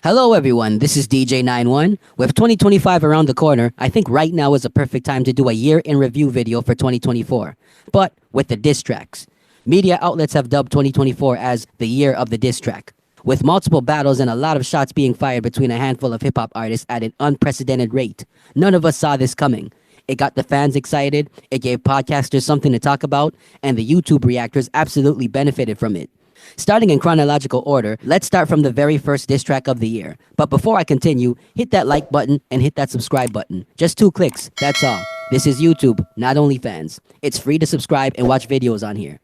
Hello everyone, this is DJ91. With 2025 around the corner, I think right now is a perfect time to do a year in review video for 2024. But with the diss tracks. Media outlets have dubbed 2024 as the year of the diss track, with multiple battles and a lot of shots being fired between a handful of hip-hop artists at an unprecedented rate. None of us saw this coming. It got the fans excited, it gave podcasters something to talk about, and the YouTube reactors absolutely benefited from it. Starting in chronological order, let's start from the very first diss track of the year. But before I continue, hit that like button and hit that subscribe button. Just 2 clicks, that's all. This is YouTube, not OnlyFans. It's free to subscribe and watch videos on here.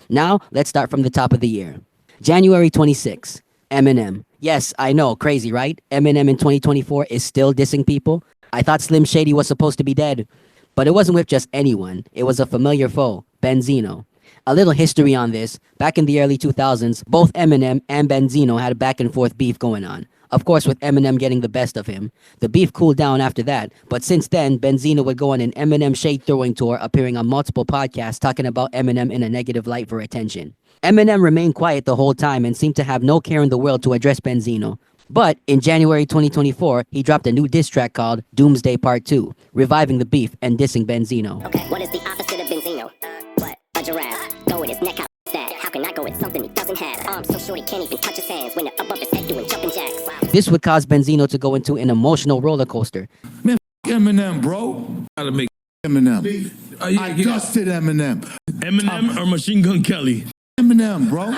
Now, let's start from the top of the year. January 26, Eminem. Yes, I know, crazy, right? Eminem in 2024 is still dissing people. I thought Slim Shady was supposed to be dead. But it wasn't with just anyone. It was a familiar foe, Benzino. A little history on this. Back in the early 2000s, both Eminem and Benzino had a back and forth beef going on. Of course, with Eminem getting the best of him. The beef cooled down after that, but since then, Benzino would go on an Eminem shade-throwing tour, appearing on multiple podcasts talking about Eminem in a negative light for attention. Eminem remained quiet the whole time and seemed to have no care in the world to address Benzino. But in January 2024, he dropped a new diss track called Doomsday Part 2, reviving the beef and dissing Benzino. Okay, what is the opposite of Benzino? What? A giraffe. Go with his neck out that. How can I go with something he doesn't have? Arms so short he can't even touch his hands when they're above his head doing jumping jacks. Wow. This would cause Benzino to go into an emotional roller coaster. Man, Eminem, bro. Gotta make Eminem. I dusted Eminem. Eminem or Machine Gun Kelly? Eminem, bro.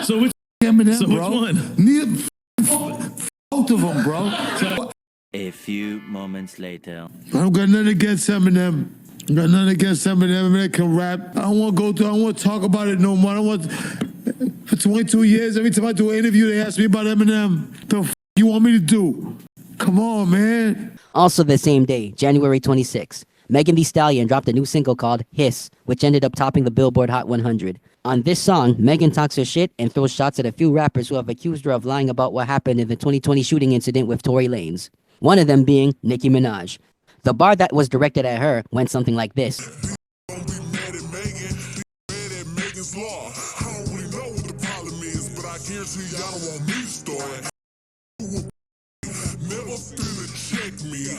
So which Eminem, so bro. which one? Neither, both of them, bro. A few moments later. I don't got nothing against Eminem. I got nothing against Eminem. Eminem can rap. I don't want to go through. I don't want to talk about it no more. I don't want. For 22 years, every time I do an interview, they ask me about Eminem. The f you want me to do? Come on, man. Also the same day, January 26, Megan Thee Stallion dropped a new single called Hiss, which ended up topping the Billboard Hot 100. On this song, Megan talks her shit and throws shots at a few rappers who have accused her of lying about what happened in the 2020 shooting incident with Tory Lanez. One of them being Nicki Minaj. The bar that was directed at her went something like this. Don't be mad at Megan, be mad at Megan's law. I don't really know what the problem is, but I guarantee y'all don't want me to start. Never finna check me.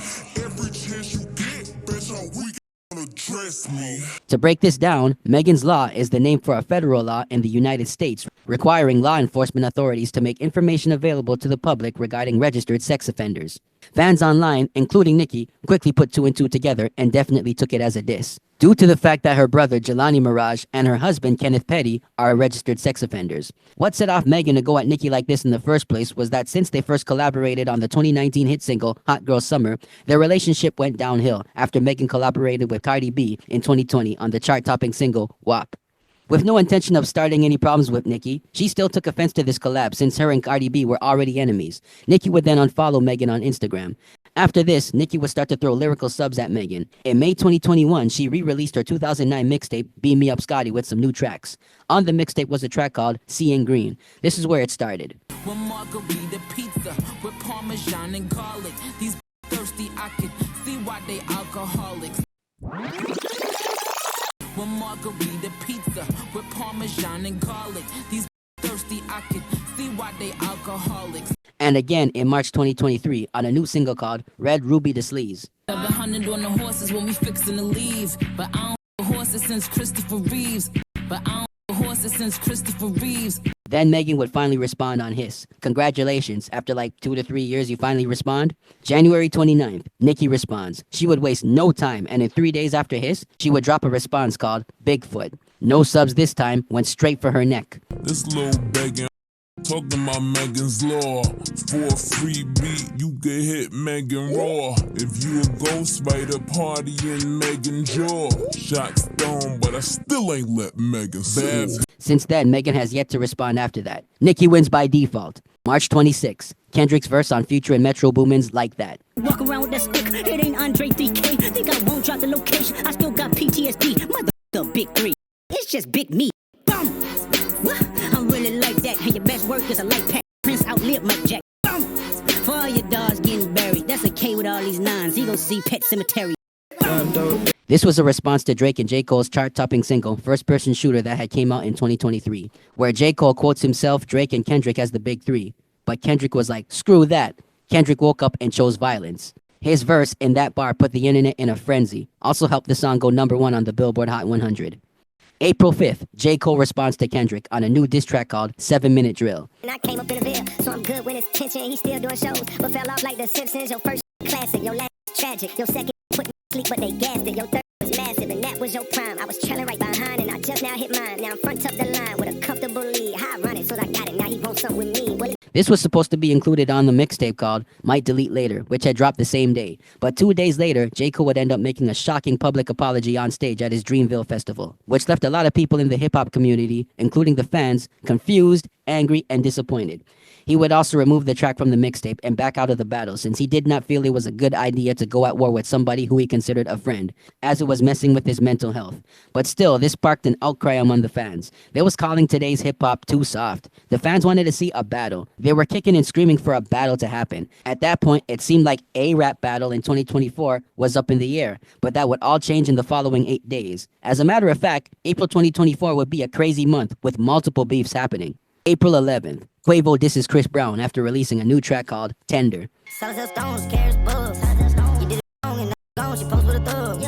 Every chance you get, bet your weak gonna dress me. To break this down, Megan's Law is the name for a federal law in the United States requiring law enforcement authorities to make information available to the public regarding registered sex offenders. Fans online, including Nicki, quickly put 2 and 2 together and definitely took it as a diss, due to the fact that her brother Jelani Mirage and her husband Kenneth Petty are registered sex offenders. What set off Megan to go at Nicki like this in the first place was that since they first collaborated on the 2019 hit single Hot Girl Summer, their relationship went downhill after Megan collaborated with Cardi B in 2020 on the chart-topping single WAP. With no intention of starting any problems with Nicki, she still took offense to this collab since her and Cardi B were already enemies. Nicki would then unfollow Megan on Instagram. After this, Nicki would start to throw lyrical subs at Megan. In May 2021, she re-released her 2009 mixtape, Beam Me Up Scotty, with some new tracks. On the mixtape was a track called Seeing Green. This is where it started. One margarita pizza with Parmesan and garlic. These thirsty, I can see why they alcoholics. One margarita pizza with Parmesan and garlic. These thirsty, I can see why they alcoholics. And again in March 2023 on a new single called Red Ruby the Sleaze. 700 on the horses when we fixing to leave. But I don't horses since Christopher Reeves. Then Megan would finally respond on Hiss. Congratulations, after like 2 to 3 years you finally respond? January 29th, Nicki responds. She would waste no time, and in 3 days after Hiss, she would drop a response called Bigfoot. No subs this time, went straight for her neck. This little begging talking about Megan's Law. For a free beat, you can hit Megan raw. If you a ghost spider, party in Megan's jaw. Shots thrown, but I still ain't let Megan bad. Since then, Megan has yet to respond after that. Nicki wins by default. March 26, Kendrick's verse on Future and Metro Boomin's Like That. Walk around with that stick, it ain't Andre 3K. Think I won't drop the location, I still got PTSD. The big 3, it's just big me. Boom! What? I'm really like that, and your best work is a light pack. Prince outlived Mike Jack. Boom! For all your dogs getting buried, that's a K with all these nines. He gon' see Pet Cemetery. This was a response to Drake and J. Cole's chart-topping single, First Person Shooter, that had came out in 2023, where J. Cole quotes himself, Drake, and Kendrick as the big 3. but Kendrick was like, screw that. Kendrick woke up and chose violence. His verse in that bar put the internet in a frenzy. Also helped the song go #1 on the Billboard Hot 100. April 5th, J. Cole responds to Kendrick on a new diss track called 7 Minute Drill. And I came up in a veil, so I'm good when it's tension. He's still doing shows, but fell off like The Simpsons. Your first classic, your last tragic. Your second put me to sleep, but they gassed it. Your third was massive, and that was your prime. I was trailing right behind, and I just now hit mine. Now I'm front of the line with a comfortable lead. How ironic, so I got it. Now he wants something with me. What This was supposed to be included on the mixtape called Might Delete Later, which had dropped the same day. But 2 days later, J. Cole would end up making a shocking public apology on stage at his Dreamville festival, which left a lot of people in the hip-hop community, including the fans, confused, angry, and disappointed. He would also remove the track from the mixtape and back out of the battle since he did not feel it was a good idea to go at war with somebody who he considered a friend, as it was messing with his mental health. But still, this sparked an outcry among the fans. They was calling today's hip-hop too soft. The fans wanted to see a battle. They were kicking and screaming for a battle to happen. At that point, it seemed like a rap battle in 2024 was up in the air, but that would all change in the following 8 days. As a matter of fact, April 2024 would be a crazy month with multiple beefs happening. April 11th, Quavo disses Chris Brown after releasing a new track called Tender. stones, carrots, bugs. You did it wrong and now gone. She posed with a thug.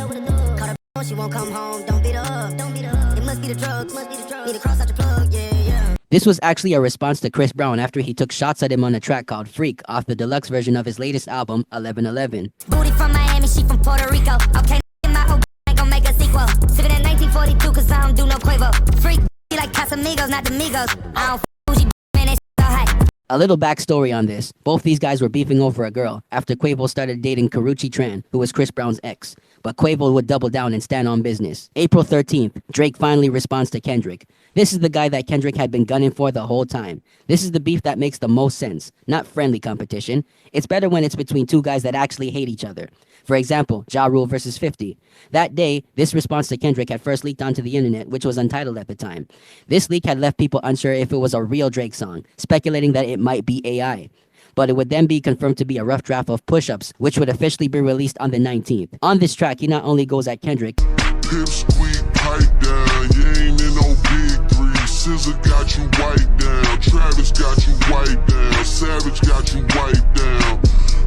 Caught her, she won't come home. Don't beat her up. It must be the drugs. Need to cross out the plug. Yeah. This was actually a response to Chris Brown after he took shots at him on a track called Freak off the deluxe version of his latest album, 1111. Booty from Miami, she from Puerto Rico. Okay, my old ain't gon' make a sequel. Sippin' at 1942 cause I don't do no Quavo. Freak, like Casamigos, not the Migos. I don't bougie, man, that so high. A little backstory on this. Both these guys were beefing over a girl after Quavo started dating Karrueche Tran, who was Chris Brown's ex. But Quavo would double down and stand on business. April 13th, Drake finally responds to Kendrick. This is the guy that Kendrick had been gunning for the whole time. This is the beef that makes the most sense, not friendly competition. It's better when it's between two guys that actually hate each other. For example, Ja Rule versus 50. That day, this response to Kendrick had first leaked onto the internet, which was untitled at the time. This leak had left people unsure if it was a real Drake song, speculating that it might be AI. But it would then be confirmed to be a rough draft of Push-Ups, which would officially be released on the 19th. On this track, he not only goes at Kendrick, Pip squeak, pipe down, you ain't in no big three. Scissor got you wiped down, Travis got you wiped down, Savage got you wiped down.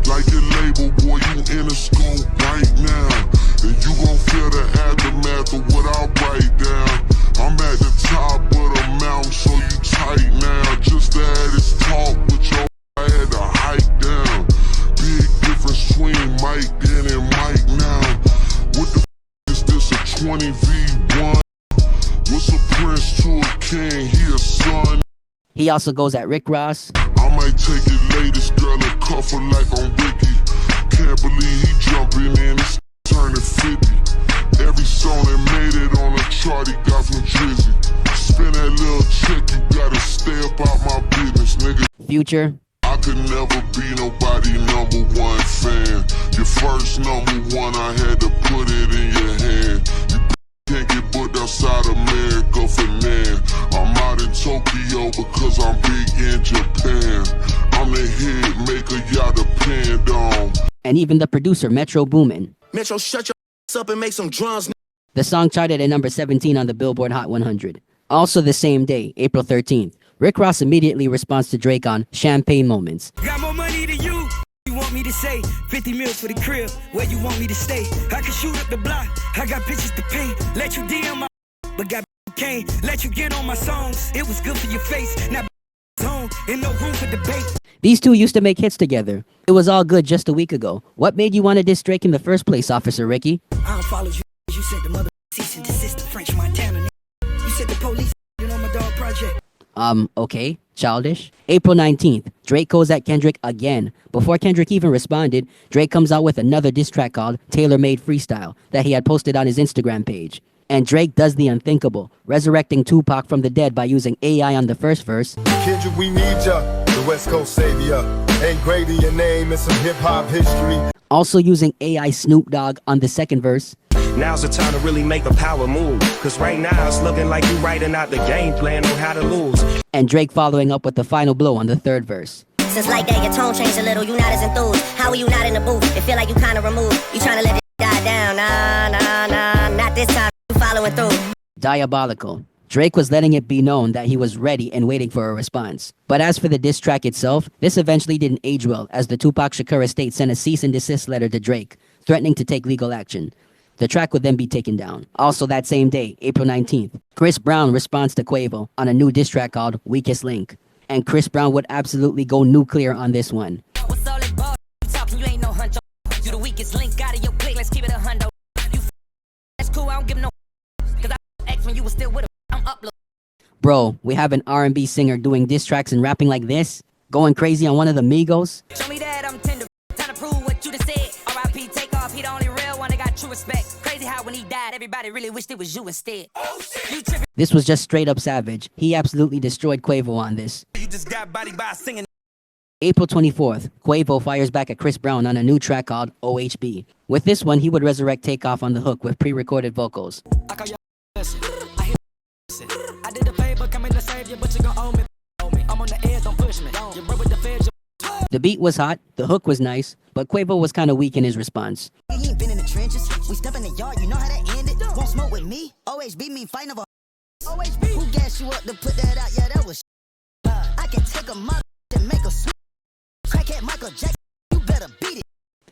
Like your label, boy, you in a scope right now. And you gon' feel the aftermath of what I write down. I'm at the top of the mountain, so you tight now. Just to have this talk with your I had to hike down. Big difference between Mike then and Mike now. What the is this, a 20v1? What's a prince to a king? He a son. he also goes at Rick Ross, I might take it latest girl and cuff her like I'm Ricky. Can't believe he jumping in, it's turning 50. Every song that made it on the chart he got from Drizzy. Spend that little check, you gotta stay up out my business, nigga. Future, I could never be nobody #1 fan. Your first #1, I had to put it in your hand. You can't get booked outside America for now. I'm out in Tokyo because I'm big in Japan. I'm the hit maker y'all depend on. and even the producer Metro Boomin. Metro, shut your ass up and make some drums. The song charted at number 17 on the Billboard Hot 100. Also the same day, April 13th, Rick Ross immediately responds to Drake on Champagne Moments. Got more money than you. You want me to say 50 mils for the crib, where you want me to stay. I can shoot up the block, I got pictures to paint. Let you DM my but got can't let you get on my songs. It was good for your face, now home and no room for debate. These two used to make hits together. It was all good just a week ago. What made you want to diss Drake in the first place, Officer Ricky? I don't follow you. You said the mother cease and desist to French Montana. You said the police on my dog project. Okay, childish. April 19th, Drake goes at Kendrick again. Before Kendrick even responded, Drake comes out with another diss track called Tailor Made Freestyle that he had posted on his Instagram page. And Drake does the unthinkable, resurrecting Tupac from the dead by using AI on the first verse. Kendrick, we need ya, the West Coast savior. Ain't great in your name, it's some hip-hop history. Also using AI Snoop Dogg on the second verse. Now's the time to really make a power move. Cause right now it's looking like you writing out the game plan on how to lose. And Drake following up with the final blow on the third verse. Since like that, your tone changed a little, you not as enthused. How are you not in the booth? It feel like you kinda removed. You tryna let it die down, nah, not this time, you following through. Diabolical. Drake was letting it be known that he was ready and waiting for a response. But as for the diss track itself, this eventually didn't age well, as the Tupac Shakur estate sent a cease and desist letter to Drake, threatening to take legal action. The track would then be taken down. Also that same day, April 19th, Chris Brown responds to Quavo on a new diss track called Weakest Link. And Chris Brown would absolutely go nuclear on this one. What's all that ball talking? You ain't no huncho. You the weakest link out of your clique. Let's keep it a hundo. You that's cool. I don't give no. Cause I X when you was still with him. I'm uploading. Bro, we have an R&B singer doing diss tracks and rapping like this? Going crazy on one of the Migos? Show me that I'm tender. Time to prove what you just said. R.I.P. take off. He the only real one that got true respect. Crazy how when he died, everybody really wished it was you instead. Oh shit. You tripping. This was just straight up savage. He absolutely destroyed Quavo on this. You just got body by singing. April 24th, Quavo fires back at Chris Brown on a new track called OHB. With this one, he would resurrect Takeoff on the hook with pre-recorded vocals. I did the favor, coming to save you, but you gon' owe me. I'm on the edge, don't push me. You rub with the feds. The beat was hot, the hook was nice, but Quavo was kind of weak in his response. You ain't been in the trenches. We step in the yard, you know how that ended. Won't smoke with me. OHB mean fight over. OHB. Who gassed you up to put that out? Yeah, that was. I can take a mother and make a sweet. Crackhead Michael Jackson, you better beat it.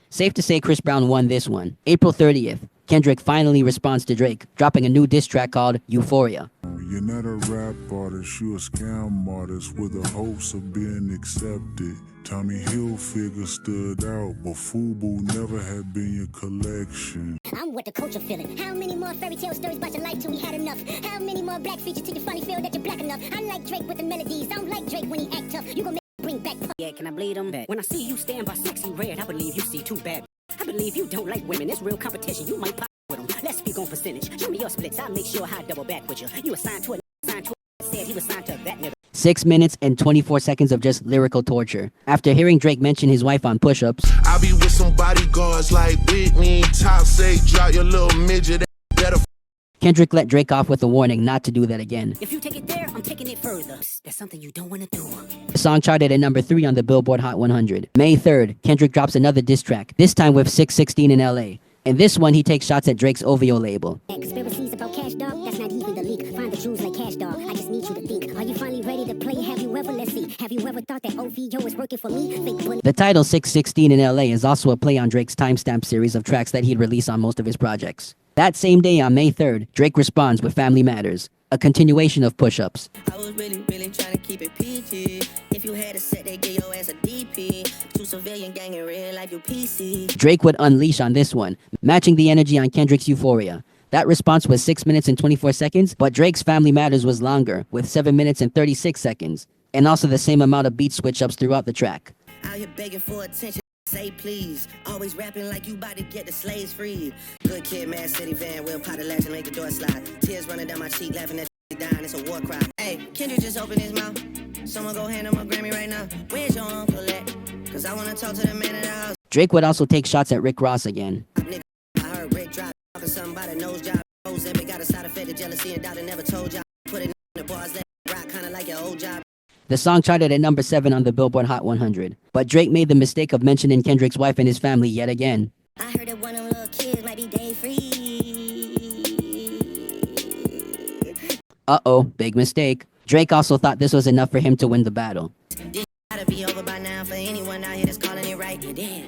Safe to say Chris Brown won this one. April 30th, Kendrick finally responds to Drake, dropping a new diss track called Euphoria. You're not a rap artist, you're a scam artist with the hopes of being accepted. Tommy Hilfiger stood out, but FUBU never had been your collection. I'm with the culture feeling. How many more fairy tale stories about your life till we had enough? How many more black features till you finally feel that you're black enough? I like Drake with the melodies. I don't like Drake when he act tough. You gon' make me bring back. Yeah, can I bleed them back? When I see you stand by sexy red, I believe you see too bad. I believe you don't like women. It's real competition. You might pop with them. Let's speak on percentage. Show me your splits. I'll make sure I double back with you. You assigned to a said he was signed to that nigga. 6 minutes and 24 seconds of just lyrical torture. After hearing Drake mention his wife on push-ups, I be with some bodyguards like Whitney. Top say drop your little midget. Better. Kendrick let Drake off with a warning not to do that again. If you take it there, I'm taking it further. That's something you don't want to do. The song charted at number 3 on the Billboard Hot 100. May 3rd, Kendrick drops another diss track, this time with 616 in LA. In this one, he takes shots at Drake's OVO label. Conspiracies about Cash Dog, that's not even the leak. Find the truths like Cash Dog, I just need you to think. Are you finally ready to play? Have you ever, let's see, have you ever thought that OVO is working for me? The title 616 in LA is also a play on Drake's timestamp series of tracks that he'd release on most of his projects. That same day on May 3rd, Drake responds with Family Matters, a continuation of push-ups. I was really trying to keep it PG. If you had a set, they get your ass a DP. To civilian gang in real life, you PC. Drake would unleash on this one, matching the energy on Kendrick's Euphoria. That response was 6 minutes and 24 seconds, but Drake's Family Matters was longer, with 7 minutes and 36 seconds, and also the same amount of beat switch-ups throughout the track. Out here begging for attention. Say please, always rapping like you about to get the slaves free. Good kid, Mad City van, will pot a latch and make the door slide. Tears running down my cheek, laughing at dying, it's a war cry. Hey, Kendrick just opened his mouth. Someone go hand him a Grammy right now. Where's your uncle at? Cause I wanna talk to the man in the house. Drake would also take shots at Rick Ross again. Nigga, I heard Rick drop, talking something about a nose job. Ozempic got a side effect of jealousy and doubt and never told y'all. Put it in the bars, let it rock, kinda like your old job. The song charted at number 7 on the Billboard Hot 100. But Drake made the mistake of mentioning Kendrick's wife and his family yet again. I heard that one of them little kids might be day free. Uh-oh, big mistake. Drake also thought this was enough for him to win the battle. This gotta be over by now for anyone out here that's calling it right. You're dead.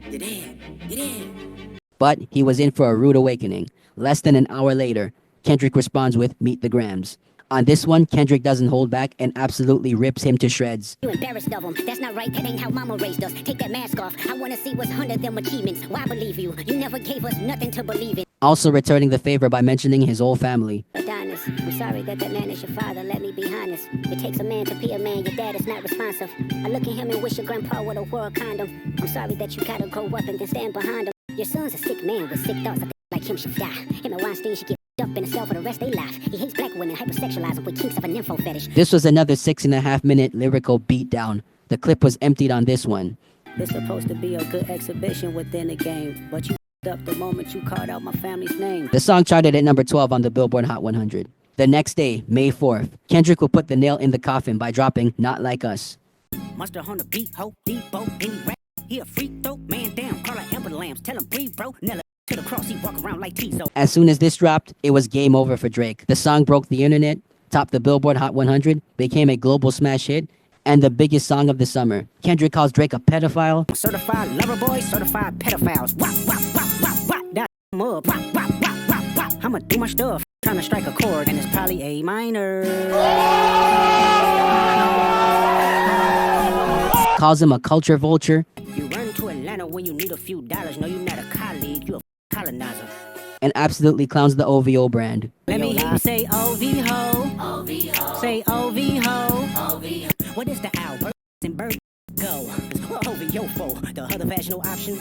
You're dead. You're dead. But he was in for a rude awakening. Less than an hour later, Kendrick responds with Meet the Grams. On this one, Kendrick doesn't hold back and absolutely rips him to shreds. You embarrassed of them. That's not right. That ain't how mama raised us. Take that mask off. I want to see what's under them achievements. Why believe you? You never gave us nothing to believe in. Also returning the favor by mentioning his whole family. Adonis, I'm sorry that man is your father. Let me be honest. It takes a man to be a man. Your dad is not responsive. I look at him and wish your grandpa would have wore a condom. I'm sorry that you gotta grow up and then stand behind him. Your son's a sick man with sick thoughts. I think like him should die. Him and Weinstein should get up in a cell for the rest of their life. He hates black women, hypersexualize them with kinks of a nympho fetish. This was another 6.5 minute lyrical beatdown. The clip was emptied on this one. It's supposed to be a good exhibition within the game, but you up the moment you called out my family's name. The song charted at number 12 on the Billboard Hot 100. The next day, May 4th, Kendrick will put the nail in the coffin by dropping Not Like Us. Monster on the beat, ho, Depot, any rap. He a freak though, man down, call her Amber Lambs, tell him breathe, bro, Nella. to the cross, he walk around like Tizo. As soon as this dropped, it was game over for Drake. The song broke the internet, topped the Billboard Hot 100, became a global smash hit, and the biggest song of the summer. Kendrick calls Drake a pedophile. Certified lover boy, certified pedophiles. Wop, wop, wop, wop, wop. That up. Wop, wop, wop, wop, wop. I'ma do my stuff. Trying to strike a chord, and it's probably A minor. Calls him a culture vulture. You run to Atlanta when you need a few dollars. No, you're not a colleague, you a colonizer. And absolutely clowns the OVO brand. Let me hear you say OVO. OVO. Say OVO. OVO. What is the Albert and Bird go? OVO for the other fashionable option.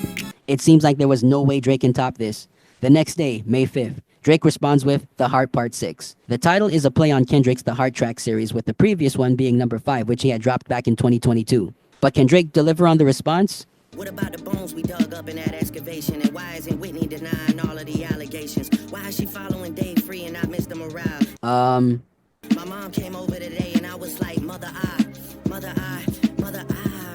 It seems like there was no way Drake can top this. The next day, May 5th, Drake responds with The Heart Part 6. The title is a play on Kendrick's The Heart Track series, with the previous one being number 5, which he had dropped back in 2022. But can Drake deliver on the response? What about the bones we dug up in that excavation? And why isn't Whitney denying all of the allegations? Why is she following Dave Free and not Mr. Morale? My mom came over today and I was like, Mother,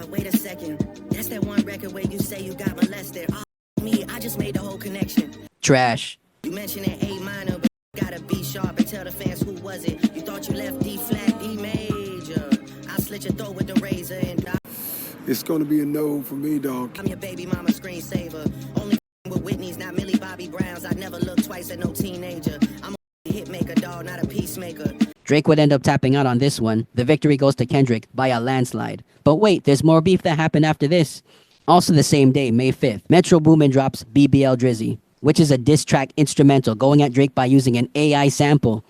wait a second. That's that one record where you say you got molested. Oh, me, I just made the whole connection. Trash. You mentioned an A minor, but you gotta be sharp and tell the fans who was it. You thought you left D flat, D major. I'll slit your throat with the razor and It's gonna be a no for me, dog. I'm your baby mama screensaver. Only with Whitney's, not Millie Bobby Brown's. I never look twice at no teenager. I'm a hitmaker, dog, not a peacemaker. Drake would end up tapping out on this one. The victory goes to Kendrick by a landslide. But wait, there's more beef that happened after this. Also the same day, May 5th, Metro Boomin drops BBL Drizzy, which is a diss track instrumental going at Drake by using an AI sample.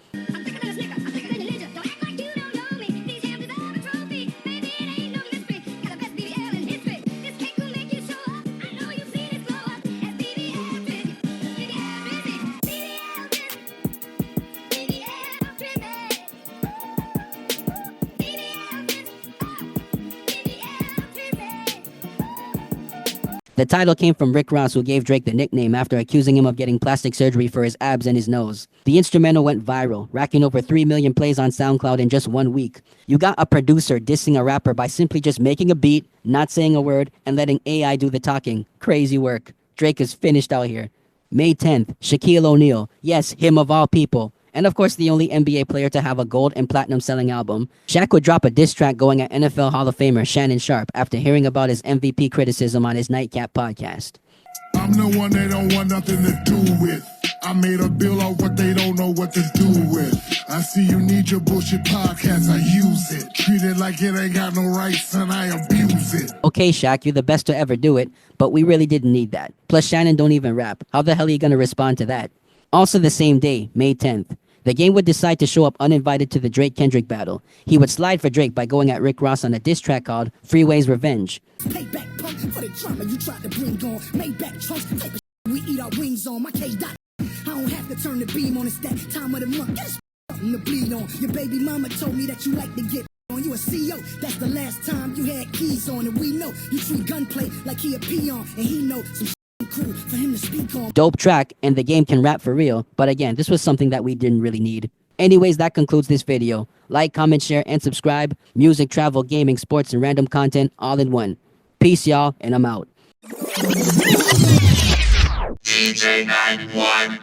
The title came from Rick Ross, who gave Drake the nickname after accusing him of getting plastic surgery for his abs and his nose. The instrumental went viral, racking over 3 million plays on SoundCloud in just 1 week. You got a producer dissing a rapper by simply just making a beat, not saying a word, and letting AI do the talking. Crazy work. Drake is finished out here. May 10th, Shaquille O'Neal. Yes, him of all people. And of course, the only NBA player to have a gold and platinum selling album. Shaq would drop a diss track going at NFL Hall of Famer Shannon Sharp after hearing about his MVP criticism on his Nightcap podcast. I'm the one they don't want nothing to do with. I made a bill of what they don't know what to do with. I see you need your bullshit podcast, I use it. Treat it like it ain't got no rights and I abuse it. Okay, Shaq, you're the best to ever do it, but we really didn't need that. Plus, Shannon don't even rap. How the hell are you gonna respond to that? Also the same day, May 10th, the game would decide to show up uninvited to the Drake-Kendrick battle. He would slide for Drake by going at Rick Ross on a diss track called Freeway's Revenge. Payback punk for the drama you tried to bring on. Maybach trunks, type of we eat our wings on. My K dot. I don't have to turn the beam on. It's that time of the month. Get something to bleed on. Your baby mama told me that you like to get on. You a CEO. That's the last time you had keys on. And we know you treat gunplay like he a peon. And he know some cool for him to speak on. Dope track, and the game can rap for real. But again, this was something that we didn't really need. Anyways, that concludes this video. Like, comment, share, and subscribe. Music, travel, gaming, sports, and random content all in one. Peace, y'all, and I'm out. DJ 91.